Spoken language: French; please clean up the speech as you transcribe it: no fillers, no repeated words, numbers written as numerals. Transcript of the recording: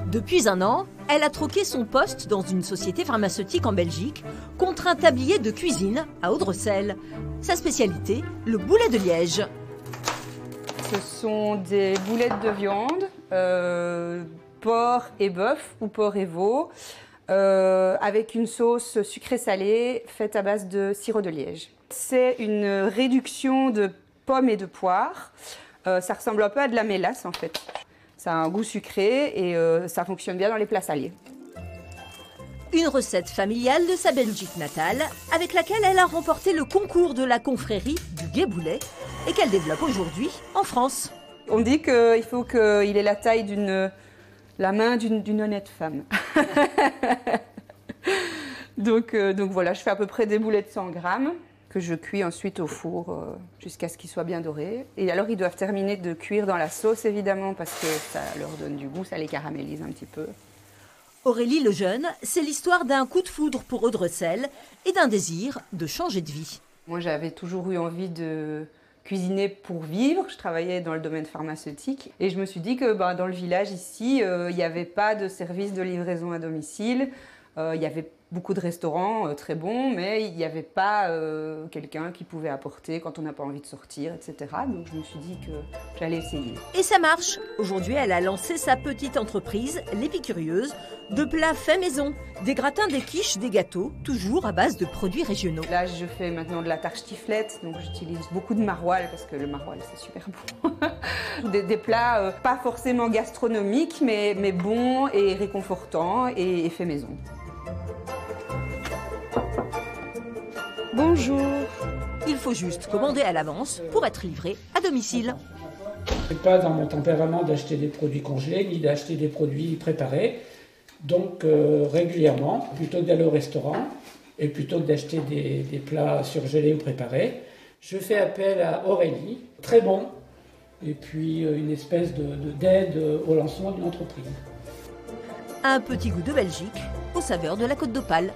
Depuis un an, elle a troqué son poste dans une société pharmaceutique en Belgique contre un tablier de cuisine à Audrecel. Sa spécialité, le boulet de Liège. Ce sont des boulettes de viande, porc et bœuf ou porc et veau, avec une sauce sucrée-salée faite à base de sirop de Liège. C'est une réduction de pommes et de poires. Ça ressemble un peu à de la mélasse en fait. Ça a un goût sucré et ça fonctionne bien dans les plats salés. Une recette familiale de sa Belgique natale, avec laquelle elle a remporté le concours de la confrérie du Gai Boulet et qu'elle développe aujourd'hui en France. On dit qu'il faut qu'il ait la taille la main d'une honnête femme. donc voilà, je fais à peu près des boulets de 100 grammes que je cuis ensuite au four jusqu'à ce qu'ils soient bien dorés. Et alors ils doivent terminer de cuire dans la sauce évidemment parce que ça leur donne du goût, ça les caramélise un petit peu. Aurélie Lejeune, c'est l'histoire d'un coup de foudre pour Audrecel et d'un désir de changer de vie. Moi j'avais toujours eu envie de cuisiner pour vivre, je travaillais dans le domaine pharmaceutique et je me suis dit que dans le village ici, il n'y avait pas de service de livraison à domicile, il y avait beaucoup de restaurants très bons, mais il n'y avait pas quelqu'un qui pouvait apporter quand on n'a pas envie de sortir, etc. Donc je me suis dit que j'allais essayer. Et ça marche. Aujourd'hui, elle a lancé sa petite entreprise, l'Épicurieuse, de plats faits maison. Des gratins, des quiches, des gâteaux, toujours à base de produits régionaux. Là, je fais maintenant de la tartiflette, donc j'utilise beaucoup de maroilles parce que le maroilles, c'est super bon. des plats pas forcément gastronomiques, mais bons et réconfortants et faits maison. Bonjour. Il faut juste commander à l'avance pour être livré à domicile. C'est pas dans mon tempérament d'acheter des produits congelés ni d'acheter des produits préparés. Donc régulièrement, plutôt que d'aller au restaurant et plutôt que d'acheter des plats surgelés ou préparés, je fais appel à Aurélie, très bon, et puis une espèce d'aide au lancement d'une entreprise. Un petit goût de Belgique aux saveurs de la Côte d'Opale.